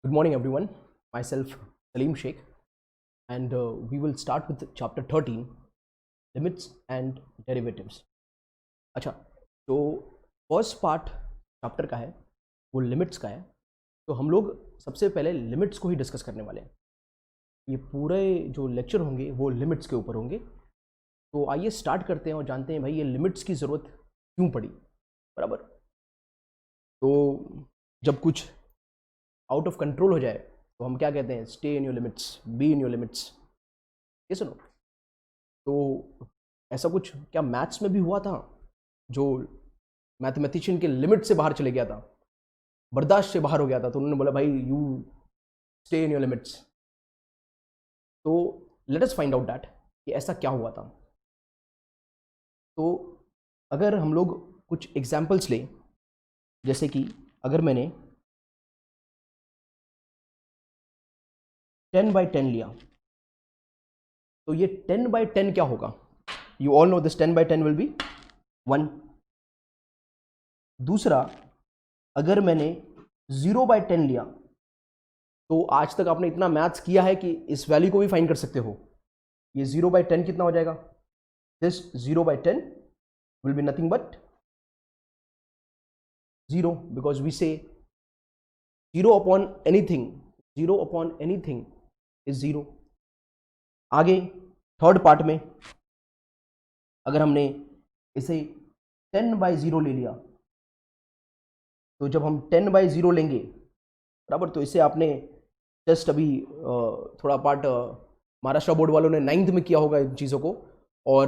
Good morning, everyone. Myself, Salim Sheikh, and we will start with chapter 13, limits and derivatives. अच्छा, तो first part chapter का है वो limits का है. तो हम लोग सबसे पहले लिमिट्स को ही डिस्कस करने वाले हैं. ये पूरे जो लेक्चर होंगे वो लिमिट्स के ऊपर होंगे. तो आइए स्टार्ट करते हैं और जानते हैं भाई ये लिमिट्स की ज़रूरत क्यों पड़ी. बराबर. तो जब कुछ आउट ऑफ कंट्रोल हो जाए तो हम क्या कहते हैं, stay in your limits, be in your limits. ये सुनो, तो ऐसा कुछ क्या मैथ्स में भी हुआ था जो मैथमेटिशियन के लिमिट से बाहर चले गया था, बर्दाश्त से बाहर हो गया था, तो उन्होंने बोला भाई you stay in your limits. तो let us find out that कि ऐसा क्या हुआ था. तो अगर हम लोग कुछ एग्जाम्पल्स लें, जैसे कि अगर मैंने 10/10 लिया तो ये 10/10 क्या होगा. You all know this 10/10 will be 1. दूसरा, अगर मैंने 0/10 लिया तो आज तक आपने इतना मैथ्स किया है कि इस वैल्यू को भी फाइंड कर सकते हो. ये 0/10 कितना हो जाएगा. This 0/10 will be nothing but 0, because we say 0 upon anything is 0. आगे थर्ड पार्ट में अगर हमने इसे 10/0 ले लिया, तो जब हम 10/0 लेंगे बराबर, तो इसे आपने जस्ट अभी थोड़ा पार्ट महाराष्ट्र बोर्ड वालों ने 9th में किया होगा इन चीज़ों को, और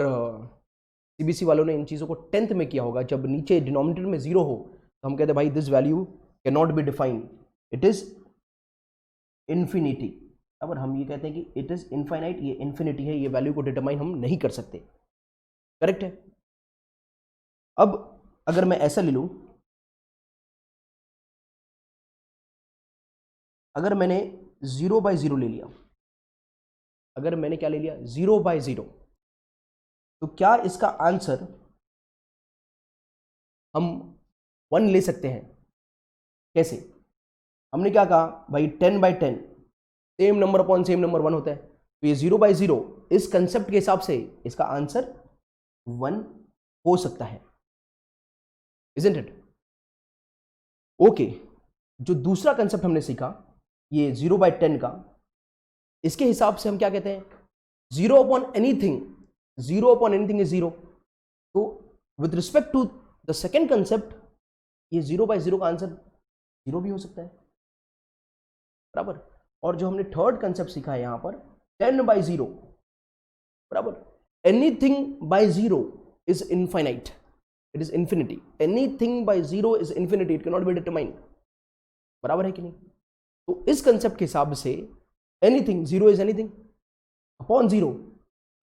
सीबीएसई वालों ने इन चीज़ों को 10th में किया होगा. जब नीचे डिनोमिनेटर में 0 हो तो हम कहते हैं भाई this value can not be defined, it is infinity. बराबर, हम ये कहते हैं कि इट इज़ इनफाइनाइट, ये इन्फिनिटी है, ये वैल्यू को डिटरमाइन हम नहीं कर सकते. करेक्ट है. अब अगर मैं ऐसा ले लूँ, अगर मैंने 0/0 ले लिया, अगर मैंने क्या ले लिया 0/0, तो क्या इसका आंसर हम 1 ले सकते हैं. कैसे. हमने क्या कहा भाई 10/10 same number upon same number 1 होता है. तो ये 0/0 इस कंसेप्ट के हिसाब से इसका आंसर 1 हो सकता है. Isn't it. ओके. जो दूसरा कंसेप्ट हमने सीखा ये 0/10 का, इसके हिसाब से हम क्या कहते हैं, 0 अपॉन एनीथिंग इज 0. तो with respect to the second concept ये 0/0 का आंसर 0 भी हो सकता है. बराबर. और जो हमने थर्ड कंसेप्ट सीखा है यहां पर 10/0, बराबर, anything bye 0 is infinite, it is infinity. Anything bye 0 is infinity, it can not be determined. बराबर है कि नहीं. तो इस कंसेप्ट के हिसाब say anything, 0 is anything upon 0,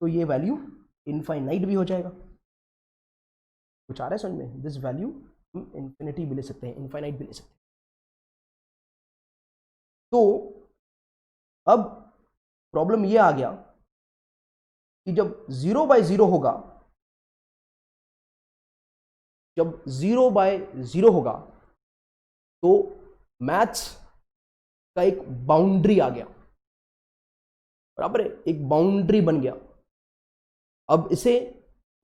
तो ये वैल्यू इनफाइनाइट भी हो जाएगा. कुछ आ रहा है समझ में. दिस वैल्यू हम इन्फिनिटी भी ले सकते हैं, इनफाइनाइट भी ले सकते हैं. तो अब प्रॉब्लम ये आ गया कि जब 0/0 होगा, जब 0/0 होगा तो मैथ्स का एक बाउंड्री आ गया. बराबर है, एक बाउंड्री बन गया. अब इसे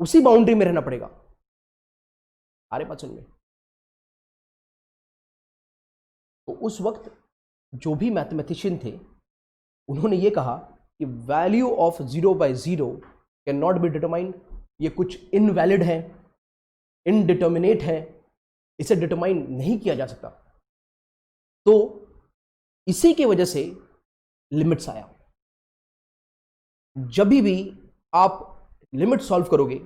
उसी बाउंड्री में रहना पड़ेगा. आरे बात समझ में. तो उस वक्त जो भी मैथमेटिशियन थे उन्होंने ये कहा कि value of 0/0 can not be determined. ये कुछ इनवैलिड है, इनडिटर्मिनेट है, इसे डिटरमाइन नहीं किया जा सकता. तो इसी की वजह से लिमिट्स आया. जब भी आप लिमिट सॉल्व करोगे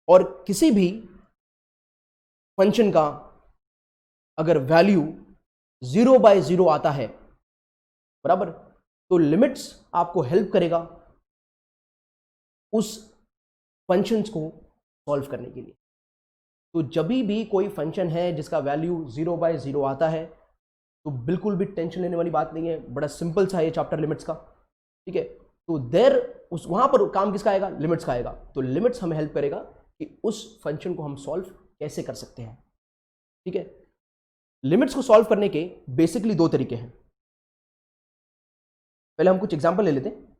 और किसी भी फंक्शन का अगर वैल्यू 0/0 आता है, बराबर, तो लिमिट्स आपको हेल्प करेगा उस फंक्शंस को सॉल्व करने के लिए. तो जब भी कोई फंक्शन है जिसका वैल्यू 0/0 आता है तो बिल्कुल भी टेंशन लेने वाली बात नहीं है. बड़ा सिंपल सा है ये चैप्टर लिमिट्स का. ठीक है. तो वहां पर काम किसका आएगा, लिमिट्स का आएगा. तो लिमिट्स हमें हेल्प करेगा कि उस फंक्शन को हम सॉल्व कैसे कर सकते हैं. ठीक है. लिमिट्स को सॉल्व करने के बेसिकली दो तरीके हैं। पहले हम कुछ एग्जांपल ले लेते हैं।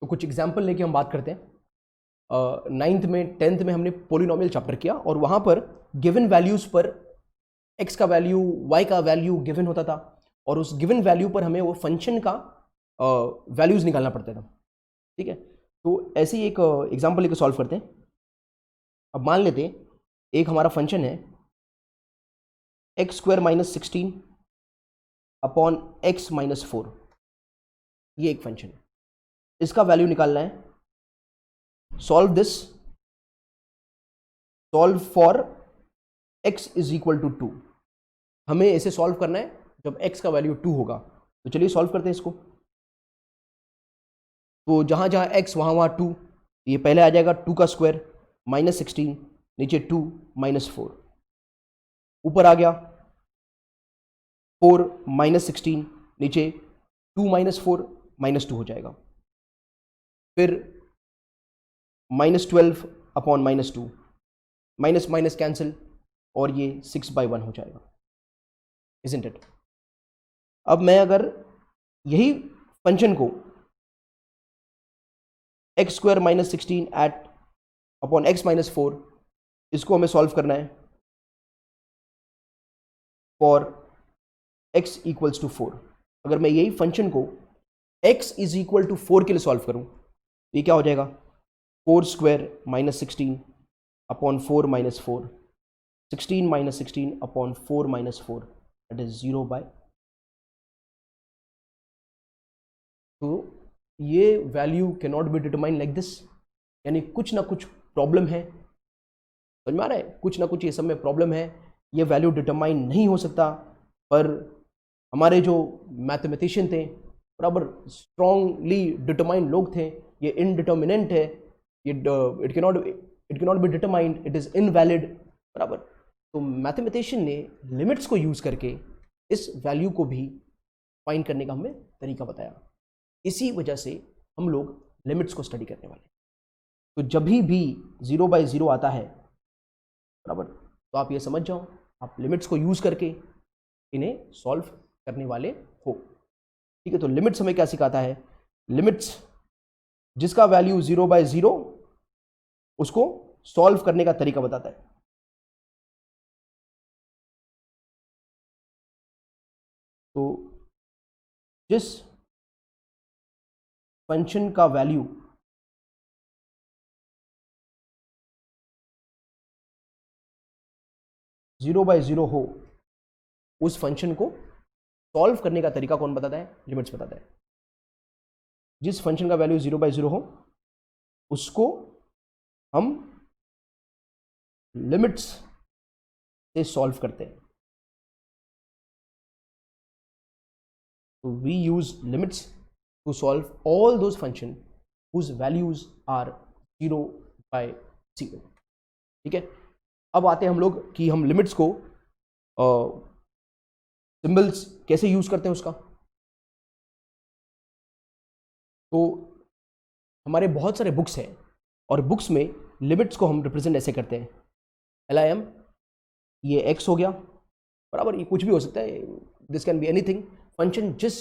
तो कुछ एग्जांपल लेके हम बात करते हैं। नाइन्थ में 10th में हमने पोलिनोमियल चैप्टर किया और वहां पर गिवन वैल्यूज पर x का वैल्यू y का वैल्यू गिवन होता था और उस गिवन वैल्यू पर हमें वो फंक्शन का वैल्यूज निकालना पड़ता था। ठीक है, तो ऐसे ही एक एग्जांपल लेके सॉल्व करते हैं। अब मान लेते हैं एक हमारा फंक्शन है x² - 16 अपॉन x - 4। ये एक फंक्शन है, इसका वैल्यू निकालना है। Solve this, solve for x is equal to 2। हमें इसे सॉल्व करना है जब x का वैल्यू 2 होगा। तो चलिए सॉल्व करते हैं इसको। तो जहां जहां x वहां वहां 2, ये पहले आ जाएगा 2 का स्क्वायर -16, नीचे 2 - 4, ऊपर आ गया 4 - 16, नीचे 2 - 4 -2 हो जाएगा। फिर -12 अपॉन -2, माइनस माइनस कैंसिल और ये 6/1 हो जाएगा, इजंट इट। अब मैं अगर यही फंक्शन को x² - 16 एट अपॉन x - 4, इसको हमें सॉल्व करना है फॉर x इक्वल्स टू 4। अगर मैं यही फंक्शन को x इज इक्वल टू 4 के लिए सॉल्व करूं, ये क्या हो जाएगा? 4² - 16 अपॉन 4 - 4, 16 - 16 अपॉन 4 - 4, दैट इज 0/। तो ये value can not be determine like this, यानी कुछ ना कुछ प्रॉब्लम है। समझ में आ रहा है? कुछ ना कुछ ये सब में प्रॉब्लम है, ये वैल्यू डिटरमाइन नहीं हो सकता। पर हमारे जो मैथमेटिशियन थे, बराबर स्ट्रांगली डिटरमाइंड लोग थे, ये इनडिटर्मिनेंट है, ये it can not be determined, it is invalid, बराबर। तो मैथमेटिशियन ने लिमिट्स को यूज करके इस वैल्यू को भी फाइंड करने का हमें तरीका बताया। इसी वजह से हम लोग लिमिट्स को स्टडी करने वाले। तो जब भी 0/0 आता है, बराबर, तो आप ये समझ जाओ आप लिमिट्स को यूज करके इन्हें सॉल्व करने वाले हो। ठीक है, तो लिमिट्स हमें क्या सिखाता है? लिमिट्स जिसका वैल्यू 0/0, उसको सॉल्व करने का तरीका बताता है। तो जिस फंक्शन का वैल्यू जीरो बाय जीरो हो, उस फंक्शन को सॉल्व करने का तरीका कौन बताता है? लिमिट्स बताता है। जिस फंक्शन का वैल्यू 0/0 हो, उसको हम लिमिट्स से सॉल्व करते हैं। तो we use limits to solve all those function whose values are 0/0। ठीक है, अब आते हैं हम लोग कि हम लिमिट्स को सिंबल्स कैसे यूज करते हैं उसका। तो हमारे बहुत सारे बुक्स हैं और बुक्स में लिमिट्स को हम रिप्रेजेंट ऐसे करते हैं, LIM, ये x हो गया, बराबर, ये कुछ भी हो सकता है, this can be anything. Function जिस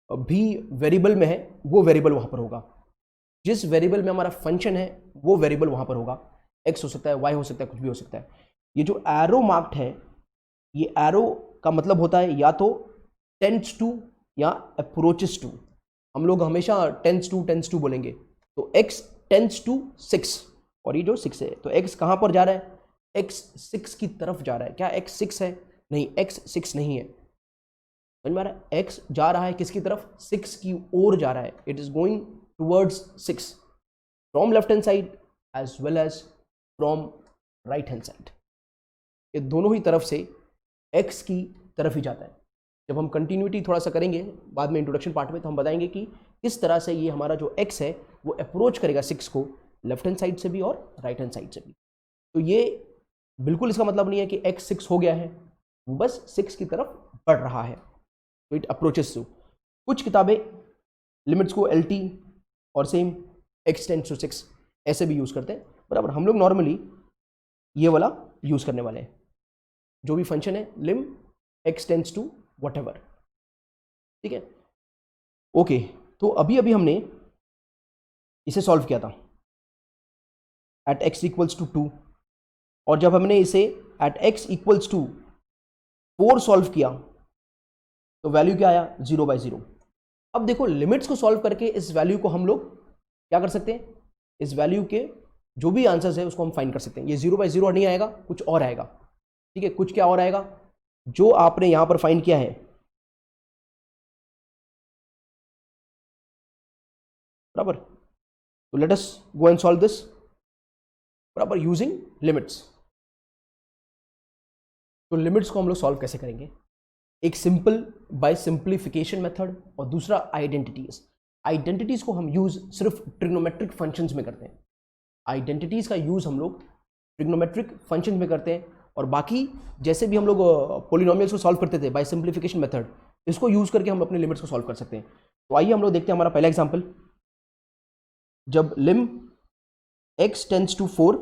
भी वेरिएबल में है वो वेरिएबल वहां पर होगा, जिस वेरिएबल में हमारा फंक्शन है वो वेरिएबल वहां पर होगा। x हो सकता है, y हो सकता है, कुछ भी हो सकता है। ये जो एरो मार्क्ड है, ये एरो का मतलब होता है या तो टेंड्स टू या अप्रोचेस टू। हम लोग हमेशा टेंड्स टू बोलेंगे, तो x टेंड्स टू 6 और ये जो 6 है, तो x कहां पर जा रहा है? x 6 की तरफ जा रहा है। क्या x 6 है? नहीं, x 6 नहीं है। समझ में आ रहा है? x जा रहा है किसकी तरफ? 6 की ओर जा रहा है। It is going towards 6 from left hand side as well as from right hand side. ये दोनों ही तरफ से x की तरफ ही जाता है। जब हम कंटिन्यूटी थोड़ा सा करेंगे बाद में इंट्रोडक्शन पार्ट में, तो हम बताएंगे कि किस तरह से ये हमारा जो x है वो अप्रोच करेगा 6 को लेफ्ट हैंड साइड से भी और राइट हैंड साइड से भी। तो ये बिल्कुल इसका मतलब नहीं है कि x 6 हो गया है, वो बस 6 की तरफ बढ़ रहा है, तो इट अप्रोचेस टू। कुछ किताबें लिमिट्स को LT और सेम x टेंड्स टू 6 ऐसे भी यूज करते हैं, बराबर। हम लोग नॉर्मली ये वाला यूज करने वाले हैं, जो भी फंक्शन है lim x tends to whatever, ठीक है। ओके, तो अभी हमने इसे सॉल्व किया था एट x इक्वल्स टू 2, और जब हमने इसे at x equals to 4 solve किया तो वैल्यू क्या आया, 0/0। अब देखो लिमिट्स को सॉल्व करके इस वैल्यू को हम लोग क्या कर सकते हैं, इस वैल्यू के जो भी आंसर्स है उसको हम फाइंड कर सकते हैं। ये 0/0 नहीं आएगा, कुछ और आएगा, ठीक है। कुछ क्या और आएगा, जो आपने यहां पर फाइंड किया है, बराबर। तो let us go and solve this, बराबर, यूजिंग लिमिट्स। तो लिमिट्स को हम लोग सॉल्व कैसे करेंगे, एक सिंपल बाय सिंप्लीफिकेशन मेथड और दूसरा आइडेंटिटीज। आइडेंटिटीज को हम यूज सिर्फ ट्रिग्नोमेट्रिक फंक्शंस में करते हैं। आइडेंटिटीज का यूज हम लोग ट्रिग्नोमेट्रिक फंक्शंस में करते हैं, और बाकी जैसे भी हम लोग पॉलिनोमियल्स को सॉल्व करते थे बाय सिंप्लीफिकेशन मेथड, इसको यूज करके हम अपने लिमिट्स को सॉल्व कर सकते हैं। तो आइए हम लोग देखते हैं हमारा पहला एग्जांपल। जब lim x tends to 4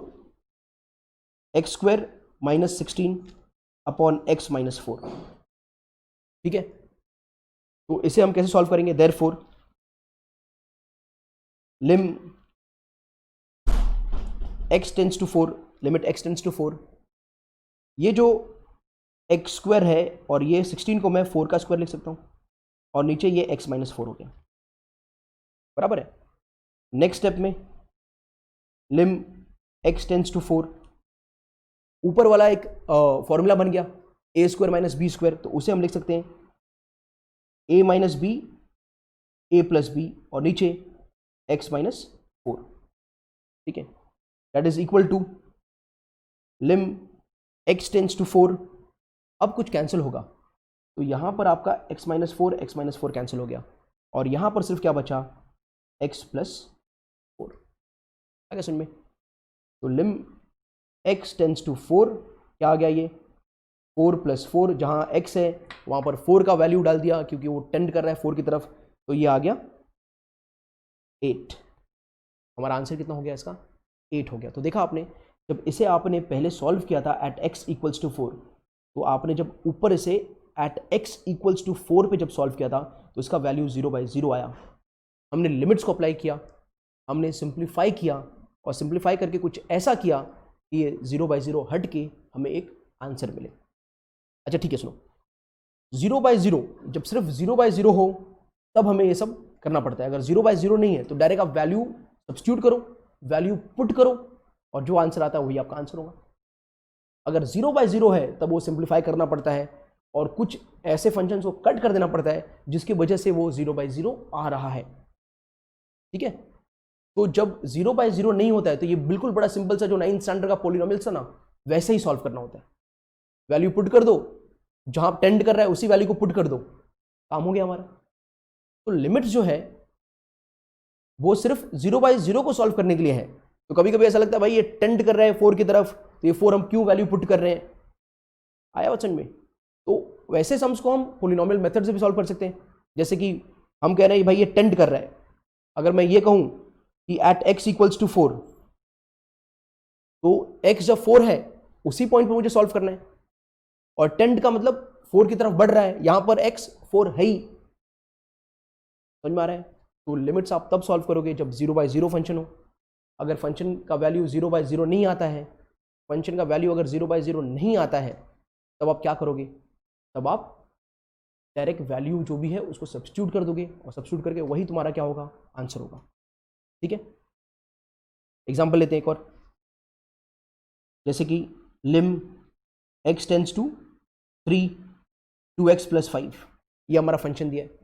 x² - 16 upon x - 4, ठीक है। तो इसे हम कैसे सॉल्व करेंगे, therefore lim x tends to 4, limit x tends to 4, ये जो x² है और ये 16 को मैं 4 का स्क्वायर लिख सकता हूं, और नीचे ये x - 4 हो गया, बराबर है। नेक्स्ट स्टेप में लिम x टेंड्स टू 4, ऊपर वाला एक फॉर्मूला बन गया a² - b², तो उसे हम लिख सकते हैं a - b a + b, और नीचे x - 4, ठीक है। That is equal to lim x tends to 4। अब कुछ कैंसिल होगा, तो यहां पर आपका x - 4 कैंसिल हो गया, और यहां पर सिर्फ क्या बचा, x + 4, क्या सुन में। तो लिम x टेंड्स टू 4 क्या आ गया, ये 4 + 4, जहां x है वहां पर 4 का वैल्यू डाल दिया क्योंकि वो टेंड कर रहा है 4 की तरफ, तो ये आ गया 8। हमारा आंसर कितना हो गया इसका, 8 हो गया। तो देखा आपने, जब इसे आपने पहले सॉल्व किया था एट x इक्वल्स टू 4, तो आपने जब ऊपर इसे एट x इक्वल्स टू 4 पे जब सॉल्व किया था तो इसका वैल्यू 0/0 आया। हमने लिमिट्स को अप्लाई किया, हमने सिंप्लीफाई किया, और सिंप्लीफाई करके कुछ ऐसा किया कि ये 0/0 हट के हमें एक आंसर मिले। अच्छा ठीक है, सुनो, 0/0 जब सिर्फ 0/0 हो तब हमें ये सब करना पड़ता है। अगर 0/0 नहीं है तो डायरेक्ट आप वैल्यू सब्स्टिट्यूट करो, वैल्यू पुट करो, और जो आंसर आता है वही आपका आंसर होगा। अगर 0/0 है तब वो सिंप्लीफाई करना पड़ता है, और कुछ ऐसे फंक्शंस को कट कर देना पड़ता है जिसकी वजह से वो 0/0 आ रहा है, ठीक है। तो जब 0/0 नहीं होता है तो ये बिल्कुल बड़ा सिंपल सा जो 9th स्टैंडर्ड का पॉलिनोमियल था ना, वैसे ही सॉल्व करना होता है। वैल्यू पुट कर दो, जहां टेंड कर रहा है उसी वैल्यू को पुट कर दो, काम हो गया हमारा। तो लिमिट जो है वो सिर्फ 0/0 को सॉल्व करने के लिए है। तो कभी कभी ऐसा लगता है भाई ये टेंड कर रहा है 4 की तरफ, तो ये 4 हम क्यों वैल्यू पुट कर रहे हैं, आया वचन में। तो वैसे सम्स को हम पॉलिनोमियल मेथड से भी सॉल्व कर सकते हैं। जैसे कि हम कह रहे हैं भाई ये टेंड कर रहा है, अगर मैं ये कहूं कि एट x इक्वल्स टू 4, तो x जब 4 है उसी पॉइंट पर मुझे सॉल्व करना है, और टेंड का मतलब 4 की तरफ बढ़ रहा है, यहां पर x 4 है ही, समझ में आ रहा है। तो लिमिट्स आप तब सॉल्व करोगे जब 0/0 फंक्शन हो। अगर फंक्शन का वैल्यू 0/0 नहीं आता है, फंक्शन का वैल्यू अगर 0/0 नहीं आता है, तब आप क्या करोगे, तब आप डायरेक्ट वैल्यू जो भी है उसको सब्स्टिट्यूट कर दोगे, और सब्स्टिट्यूट करके वही तुम्हारा क्या होगा, आंसर होगा, ठीक है। एग्जाम्पल लेते हैं एक और, जैसे कि लिम x टेंड्स टू 3 2x + 5, ये हमारा फंक्शन दिया है।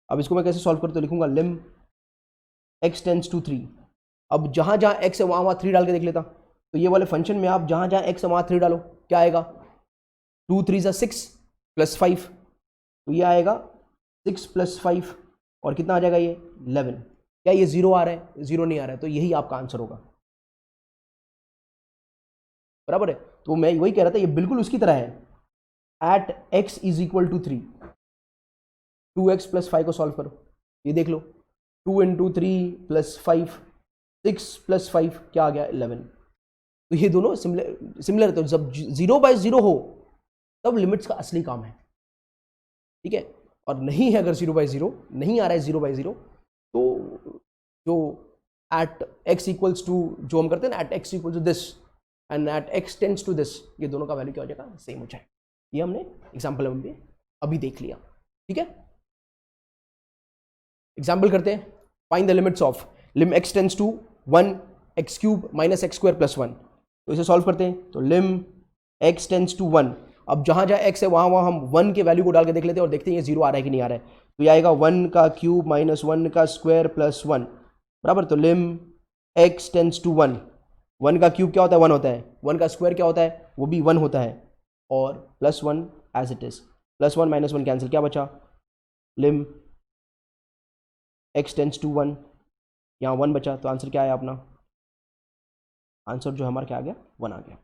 अब इसको मैं कैसे सॉल्व करूँ, तो लिखूंगा लिम x टेंड्स टू 3। अब जहां जहां x है वहां 3 डाल के देख लेता। तो ये वाले फंक्शन में आप जहां जहां x है वहां 3 डालो, क्या आएगा, 2 3 = 6 + 5, तो ये आएगा 6 + 5, और कितना आ जाएगा ये 11। क्या ये 0 आ रहा है, 0 नहीं आ रहा है, तो यही आपका आंसर होगा, बराबर है। तो मैं वही कह रहा था, ये बिल्कुल उसकी तरह है, एट x = 3, 2x + 5 को सॉल्व करो, ये देख लो 2 इंटू 3 प्लस 5, 6 प्लस 5 क्या आ गया 11। तो ये दोनों सिमिलर तो जब 0/0 हो तब लिमिट्स का असली काम है, ठीक है। और नहीं है अगर 0/0 नहीं आ रहा है 0/0 तो जो एट x इक्वल्स टू जो हम करते हैं ना at x equals to this and at x tends to this, ये दोनों का वैल्यू क्या हो जाएगा सेम हो जाएगा। ये हमने एग्जाम्पल में अभी देख लिया, ठीक है। एग्जाम्पल करते हैं, find the limits of lim x tends to 1 x cube minus x square plus 1। तो इसे सॉल्व करते हैं, तो लिम x टेंड्स टू 1, अब जहां जहां x है वहां हम 1 के वैल्यू को डाल के देख लेते हैं और देखते हैं ये 0 आ रहा है कि नहीं आ रहा है। तो ये आएगा 1 का क्यूब माइनस 1 का स्क्वायर प्लस 1 बराबर, तो लिम x टेंड्स टू 1, 1 का क्यूब क्या होता है 1 होता है, 1 का स्क्वायर क्या होता है वो भी 1 होता है, और plus 1 as it is, plus 1 minus 1 cancel, क्या बचा लिम x टेंड्स टू 1, यहाँ 1 बचा, तो आंसर क्या आया अपना, आंसर जो हमारा क्या आ गया 1 आ गया।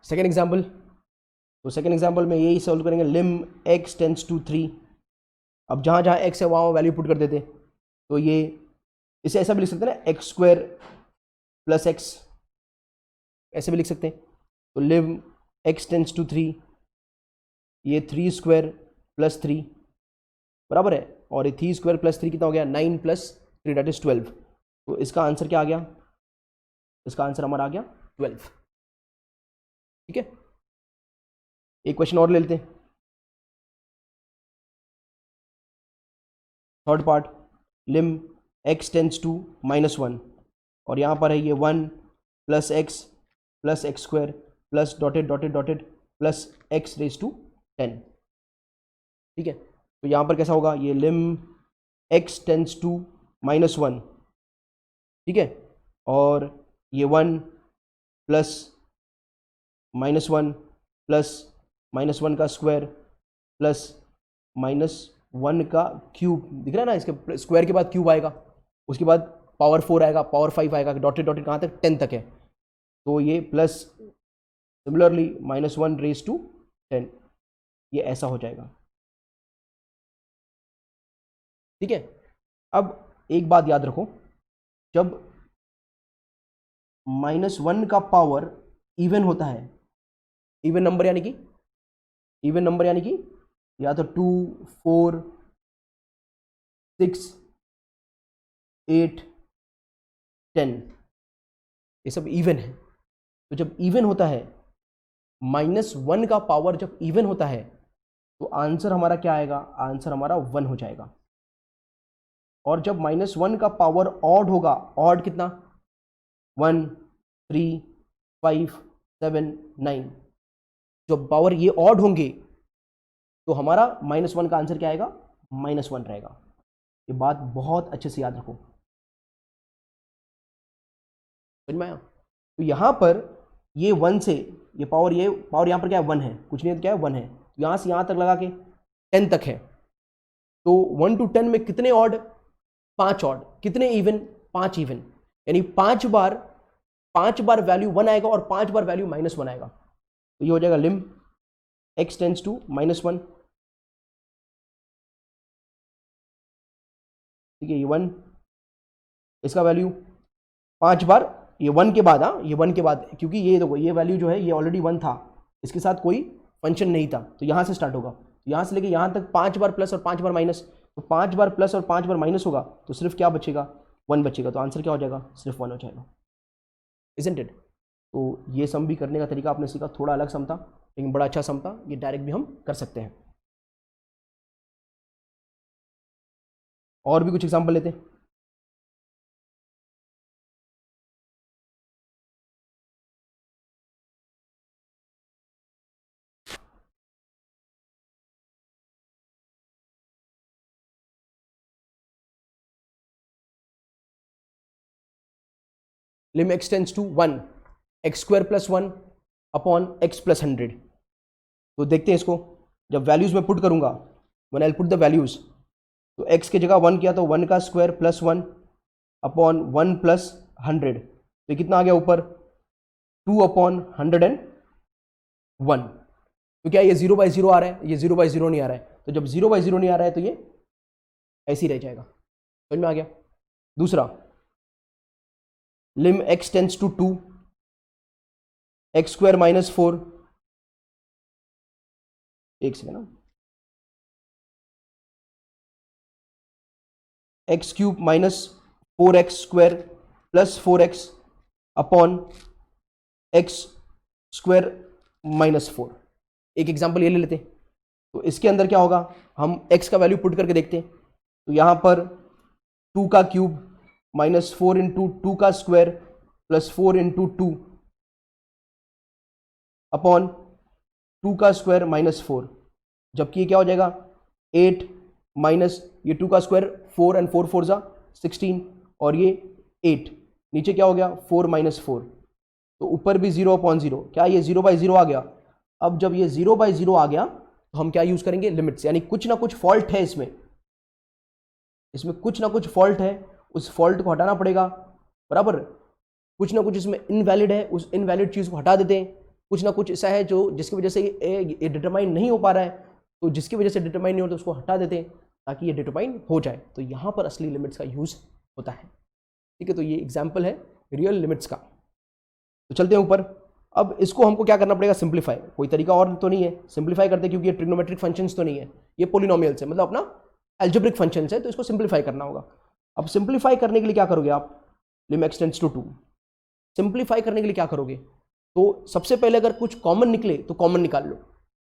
सेकेंड एग्जाम्पल, तो सेकेंड एग्जाम्पल में यही सॉल्व करेंगे, लिम x टेंड्स टू 3, अब जहाँ जहाँ x है वहाँ वैल्यू पुट कर देते, तो ये इसे ऐसा भी लिख सकते हैं ना एक्स स्क्वायर प्लस एक्स, ऐसे भी लिख सकते हैं। तो लिम x टेंड्स टू 3, ये 3 स्क्वायर प्लस 3 बराबर है, और ये 3 स्क्वायर प्लस 3 कितना हो गया 9 प्लस 3 दैट इज 12। तो इसका आंसर क्या आ गया, इसका आंसर हमारा आ गया 12, ठीक है। एक क्वेश्चन और ले लेते हैं, third part, lim x tends to -1, और यहाँ पर है ये 1 plus x square plus dotted dotted dotted plus x raise to 10, ठीक है। तो यहाँ पर कैसा होगा, ये लिम x टेंड्स टू -1, ठीक है, और ये 1 प्लस -1 प्लस -1 का स्क्वायर प्लस -1 का क्यूब, दिख रहा है ना, इसके स्क्वायर के बाद क्यूब आएगा, उसके बाद पावर 4 आएगा, पावर 5 आएगा, डॉटेड डॉटेड कहाँ तक 10 तक है, तो ये प्लस सिमिलरली -1 रेज टू 10, ये ऐसा हो जाएगा, ठीक है। अब एक बात याद रखो, जब -1 का पावर इवन होता है, इवन नंबर यानी कि या तो 2 4 6 8 10, ये सब इवन है। तो जब इवन होता है, -1 का पावर जब इवन होता है, तो आंसर हमारा क्या आएगा, आंसर हमारा 1 हो जाएगा। और जब -1 का पावर ऑड होगा, ऑड कितना 1 3 5 7 9, जब पावर ये ऑड होंगे तो हमारा -1 का आंसर क्या आएगा -1 रहेगा। ये बात बहुत अच्छे से याद रखो, समझ में आया। तो यहां पर ये 1 से ये पावर यहां पर क्या है 1 है, कुछ नहीं है तो क्या है 1 है, तो यहां से यहां तक लगा के 10 तक है, तो 1 to 10 में कितने ऑड, 5 ऑड, कितने इवन 5 इवन, यानी 5 बार वैल्यू 1 आएगा और 5 बार वैल्यू -1 आएगा। तो ये हो जाएगा लिम x टेंड्स टू -1, ठीक है, ये 1, इसका वैल्यू 5 बार, ये 1 के बाद, हाँ ये 1 के बाद, क्योंकि ये देखो ये वैल्यू जो है ये ऑलरेडी 1 था, इसके साथ कोई फंक्शन नहीं था, तो यहाँ से स्टार्ट होगा, तो यहाँ से लेके यहाँ तक 5 बार प्लस और 5 बार माइनस, तो 5 बार प्लस और 5 बार माइनस होगा तो सिर्फ क्या बचेगा 1 बचेगा, तो आंसर क्या हो जाएगा सिर्फ 1 हो जाएगा, इजंट इट। तो ये सम भी करने का तरीका आपने सीखा, थोड़ा अलग सम था लेकिन बड़ा अच्छा सम था, ये डायरेक्ट भी हम कर सकते हैं। और भी कुछ एग्जांपल लेते हैं, lim x tends to 1 x square plus 1 upon x plus 100। तो देखते हैं इसको, जब वैल्यूज में पुट करूंगा, when I put the values, तो x की जगह 1 किया तो 1 का स्क्वायर प्लस 1 अपॉन 1 प्लस 100, तो कितना आ गया ऊपर 2 अपॉन 101। तो क्या ये 0/0 आ रहा है, ये 0/0 नहीं आ रहा है, तो जब 0/0 नहीं आ रहा है तो ये ऐसे ही रह जाएगा। समझ में आ गया। दूसरा, lim x tends to 2 x square minus 4, एक सेकेंड ना, x cube minus 4x square plus 4x upon x square minus 4। एक एग्जाम्पल ये ले लेते हैं। तो इसके अंदर क्या होगा, हम x का वैल्यू पुट करके देखते हैं। तो यहां पर 2 का क्यूब माइनस 4 इंटू 2 का स्क्वायर प्लस 4 इंटू 2 अपॉन 2 का स्क्वायर माइनस 4, जबकि ये क्या हो जाएगा 8 माइनस ये 2 का स्क्वायर 4 एंड 4 4 जा 16 और ये 8, नीचे क्या हो गया 4 माइनस 4, तो ऊपर भी 0 अपॉन 0, क्या ये 0 बाई 0 आ गया। अब जब ये 0 बाई 0 आ गया तो हम क्या यूज करेंगे, लिमिट्स, यानी कुछ ना कुछ फॉल्ट है इसमें कुछ ना कुछ फॉल्ट है, उस फॉल्ट को हटाना पड़ेगा, बराबर। कुछ ना कुछ इसमें इनवैलिड है, उस इनवैलिड चीज को हटा देते हैं। कुछ ना कुछ ऐसा है जो जिसकी वजह से ये डिटरमाइन नहीं हो पा रहा है, तो जिसकी वजह से डिटरमाइन नहीं होता उसको हटा देते हैं ताकि ये डिटरमाइन हो जाए। तो यहां पर असली लिमिट्स का यूज होता है। ठीक है, तो ये एग्जाम्पल है रियल लिमिट्स का। तो चलते हैं ऊपर। अब इसको हमको क्या करना पड़ेगा, सिंप्लीफाई। कोई तरीका और तो नहीं है सिंप्लीफाई करते, क्योंकि ये ट्रिग्नोमेट्रिक फंक्शंस तो नहीं है, ये पोलिनोमियल्स है, मतलब अपना एल्जेब्रिक फंक्शंस है, तो इसको सिंप्लीफाई करना होगा। अब सिंप्लीफाई करने के लिए क्या करोगे आप, लिम एक्स टेंड्स टू 2, सिंप्लीफाई करने के लिए क्या करोगे, तो सबसे पहले अगर कुछ कॉमन निकले तो कॉमन निकाल लो।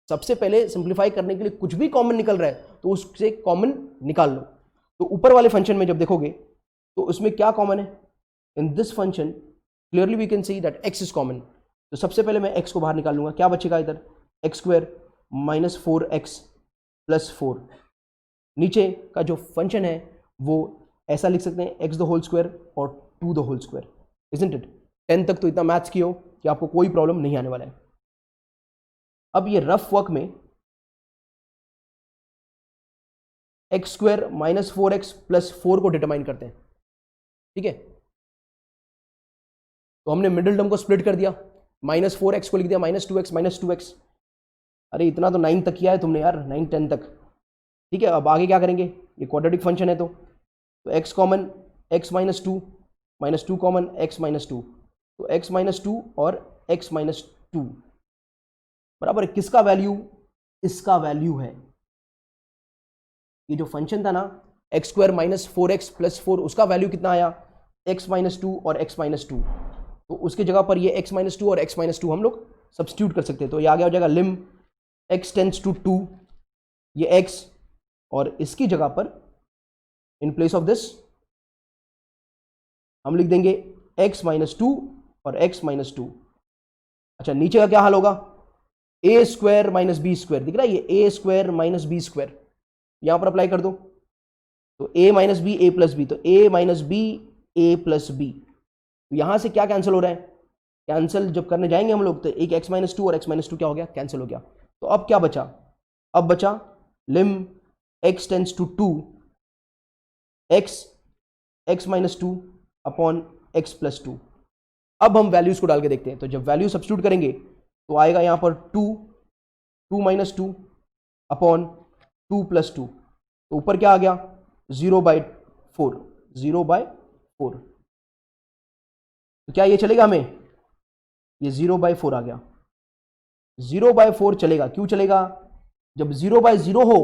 सबसे पहले सिंप्लीफाई करने के लिए कुछ भी कॉमन निकल रहा है तो उससे कॉमन निकाल लो। तो ऊपर वाले फंक्शन में जब देखोगे तो उसमें क्या कॉमन है, in this function clearly we can see that x is common. तो सबसे पहले मैं x को बाहर निकाल लूंगा, क्या बचेगा इधर, x square minus 4x plus 4। नीचे का जो फंक्शन है वो ऐसा लिख सकते हैं x द होल स्क्वायर और 2 the whole square, isn't it. 10 तक तो इतना मैथ्स की हो कि आपको कोई प्रॉब्लम नहीं आने वाला है। अब ये रफ वर्क में x square minus 4x plus 4 को डिटरमाइन करते हैं। ठीक है, तो हमने मिडिल टर्म को स्प्लिट कर दिया, माइनस 4x को लिख दिया माइनस 2x माइनस 2x। अरे इतना तो 9 तक किया है तुमने यार, 9 10 तक। ठीक है, अब आगे क्या करेंगे, ये क्वाड्रेटिक फंक्शन है तो x common x minus 2 common x minus 2, तो x माइनस 2 और x माइनस 2 बराबर किसका वैल्यू, इसका वैल्यू है। ये जो फंक्शन था ना x square minus 4x plus 4, उसका वैल्यू कितना आया, x माइनस 2 और x माइनस 2, तो उसकी जगह पर ये x माइनस 2 और x माइनस 2 हम लोग सब्स्टिट्यूट कर सकते हैं। तो ये आगे हो जाएगा लिम x टेंड्स टू 2, ये x, और इसकी जगह पर इन प्लेस ऑफ दिस हम लिख देंगे x माइनस 2 और x माइनस 2। अच्छा, नीचे का क्या हाल होगा, a square minus B square, दिख रहा है ये a square minus B square, यहां पर अप्लाई कर दो, तो a minus B A plus B, तो a minus B A plus B. तो यहां से क्या कैंसिल हो रहा है, कैंसिल जब करने जाएंगे हम लोग तो एक x माइनस 2 और x माइनस 2 क्या हो गया, कैंसिल हो गया। तो अब क्या बचा, अब बचा lim x tends to 2 x minus 2 upon x plus 2। अब हम वैल्यूज को डाल के देखते हैं। तो जब वैल्यू सब्स्टिट्यूट करेंगे तो आएगा यहां पर 2 माइनस 2 अपॉन 2 प्लस 2, तो ऊपर क्या आ गया 0/4, 0/4। तो क्या ये चलेगा हमें, ये 0/4 आ गया, 0/4 चलेगा। क्यों चलेगा, जब 0/0 हो,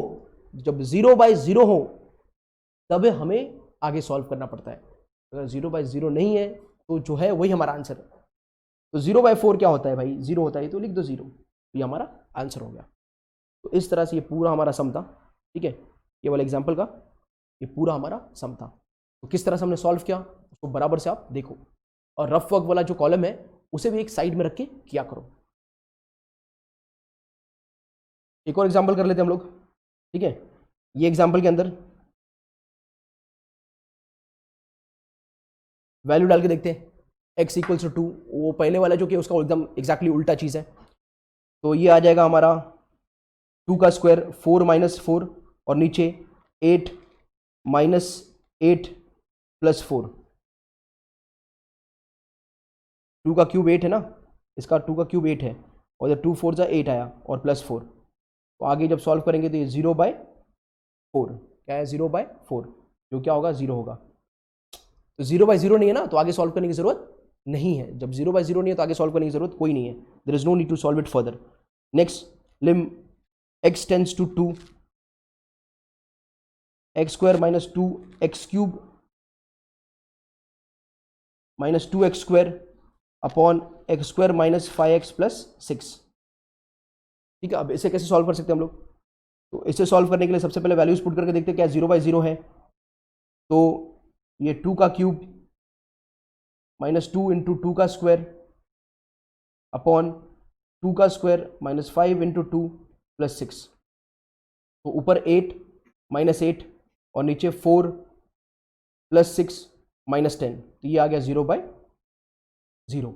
जब 0/0 हो तब हमें आगे सॉल्व करना पड़ता है। अगर 0/0 नहीं है तो जो है वही हमारा आंसर है। तो 0/4 क्या होता है भाई, 0 होता है, तो लिख दो 0, तो ये हमारा आंसर हो गया। तो इस तरह से ये पूरा हमारा सम था। ठीक है, ये वाला एग्जाम्पल का ये पूरा हमारा सम था। तो किस तरह से हमने सॉल्व किया उसको बराबर से आप देखो, और रफ वर्क वाला जो कॉलम है उसे भी एक साइड में रख के किया करो। एक और एग्जाम्पल कर लेते हैं हम लोग। ठीक है, ये एग्जाम्पल के अंदर वैल्यू डाल के देखते हैं x इक्वल्स टू 2, वो पहले वाला जो कि उसका एकदम एग्जैक्टली उल्टा चीज़ है। तो ये आ जाएगा हमारा 2 का स्क्वायर 4 माइनस 4 और नीचे 8 माइनस 8 प्लस 4, 2 का क्यूब 8 है ना, इसका 2 का क्यूब 8 है, और जब 2 4 8 आया और प्लस 4, तो आगे जब सॉल्व करेंगे तो ये 0/4, क्या है 0/4, जो क्या होगा 0 होगा। तो 0/0 नहीं है ना, तो आगे सॉल्व करने की जरूरत नहीं है। जब 0/0 नहीं है तो आगे सॉल्व करने की जरूरत कोई नहीं है, there is no need to solve it further. Next, lim x tends to 2, x² - 2x³ - 2x² upon x² - 5x + 6। ठीक है, अब इसे कैसे सॉल्व कर सकते हैं हम लोग? तो इसे सॉल्व करने के लिए सबसे पहले वैल्यूज पुट करके देखते हैं क्या 0/0 है। तो ये 2 का क्यूब -2 × 2 का स्क्वायर अपॉन 2 का स्क्वायर -5 × 2 + 6। तो ऊपर 8 -8 और नीचे 4 + 6 -10, तो ये आ गया 0/0।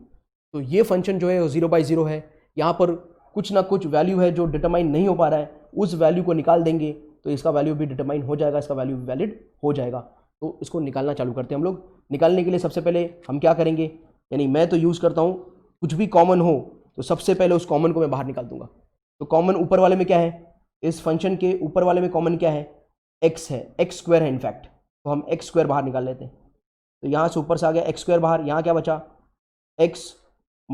तो ये फंक्शन जो है वो 0/0 है। यहाँ पर कुछ ना कुछ वैल्यू है जो डिटरमाइन नहीं हो पा रहा है, उस वैल्यू को निकाल देंगे तो इसका वैल्यू भी डिटरमाइन हो जाएगा, इसका वैल्यू भी वैलिड हो जाएगा। तो इसको निकालना चालू करते हैं हम लोग। निकालने के लिए सबसे पहले हम क्या करेंगे, यानी मैं तो यूज़ करता हूँ कुछ भी कॉमन हो तो सबसे पहले उस कॉमन को मैं बाहर निकाल दूंगा। तो कॉमन ऊपर वाले में क्या है, इस फंक्शन के ऊपर वाले में कॉमन क्या है, x है, x² है इनफैक्ट, तो हम x² बाहर निकाल लेते हैं। तो यहाँ से ऊपर से आ गया x² बाहर, यहाँ क्या बचा x -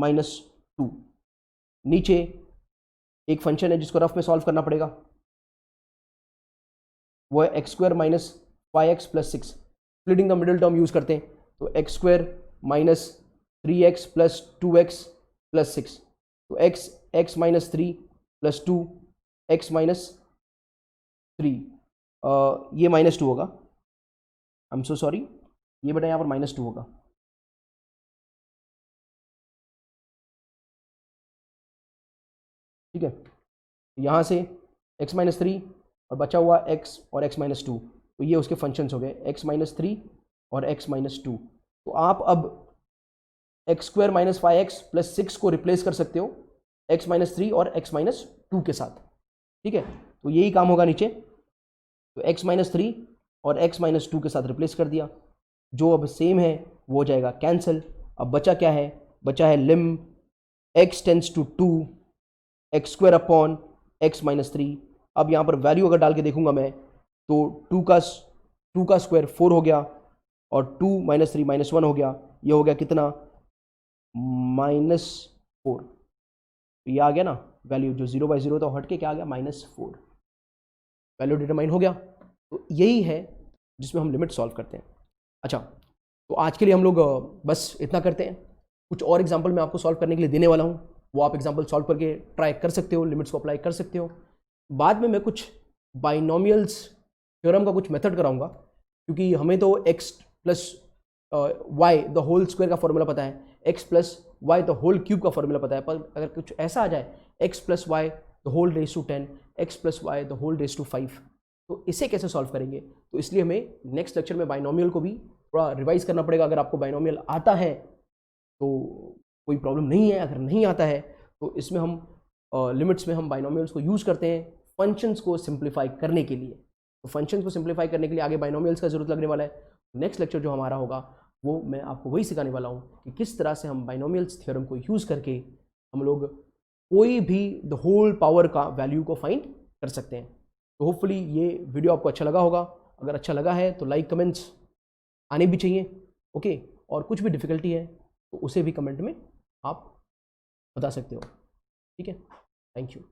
2। नीचे एक फंक्शन है जिसको रफ में सॉल्व करना पड़ेगा, वो है x² - 5x + 6। Splitting the middle term use करते हैं, तो x² - 3x + 2x + 6। तो x - 3 + 2 x - 3, ये -2 होगा, आई एम सो सॉरी, ये बेटा यहाँ पर -2 होगा। ठीक है, यहाँ से x - 3 और बचा हुआ x और x - 2, तो ये उसके फंक्शंस हो गए, x - 3 और x - 2। तो आप अब x² - 5x + 6 को रिप्लेस कर सकते हो x - 3 और x - 2 के साथ। ठीक है, तो यही काम होगा नीचे। तो x - 3 और x - 2 के साथ रिप्लेस कर दिया, जो अब सेम है वो हो जाएगा कैंसिल। अब बचा क्या है, बचा है lim x tends to 2 x² upon x - 3। अब यहाँ पर वैल्यू अगर डाल के देखूंगा मैं, तो 2 का स्क्वायर 4 हो गया और 2 - 3 -1 हो गया, ये हो गया कितना -4। ये आ गया ना वैल्यू, जो 0/0 था हट के क्या आ गया -4, वैल्यू डिटरमाइन हो गया। तो यही है जिसमें हम लिमिट सॉल्व करते हैं। अच्छा, तो आज के लिए हम लोग बस इतना करते हैं। कुछ और एग्जाम्पल मैं आपको सॉल्व करने के लिए देने वाला हूँ, वो आप एग्जाम्पल सॉल्व करके ट्राई कर सकते हो, लिमिट्स को अप्लाई कर सकते हो। बाद में मैं कुछ बाइनोमियल्स थ्योरम का कुछ मेथड कराऊंगा, क्योंकि हमें तो x + y the whole square का फॉर्मूला पता है, x + y the whole cube का फॉर्मूला पता है, पर अगर कुछ ऐसा आ जाए x + y the whole raise to 10, x + y the whole raise to 5, तो इसे कैसे सॉल्व करेंगे? तो इसलिए हमें नेक्स्ट लेक्चर में बाइनोमियल को भी थोड़ा रिवाइज करना पड़ेगा। अगर आपको बाइनोमियल आता है तो कोई प्रॉब्लम नहीं है, अगर नहीं आता है तो इसमें हम लिमिट्स में हम बाइनोमियल्स को यूज़ करते हैं फंक्शंस को सिंप्लीफाई करने के लिए। तो फंक्शंस को सिंप्लीफाई करने के लिए आगे बाइनोमियल्स का जरूरत लगने वाला है। नेक्स्ट लेक्चर जो हमारा होगा वो मैं आपको वही सिखाने वाला हूँ कि किस तरह से हम बाइनोमियल्स थ्योरम को यूज़ करके हम लोग कोई भी द होल पावर का वैल्यू को फाइंड कर सकते हैं। तो होपफुली ये वीडियो आपको अच्छा लगा होगा। अगर अच्छा लगा है तो लाइक कमेंट्स आने भी चाहिए, ओके। और कुछ भी डिफिकल्टी है तो उसे भी कमेंट में आप बता सकते हो, ठीक है। Thank you.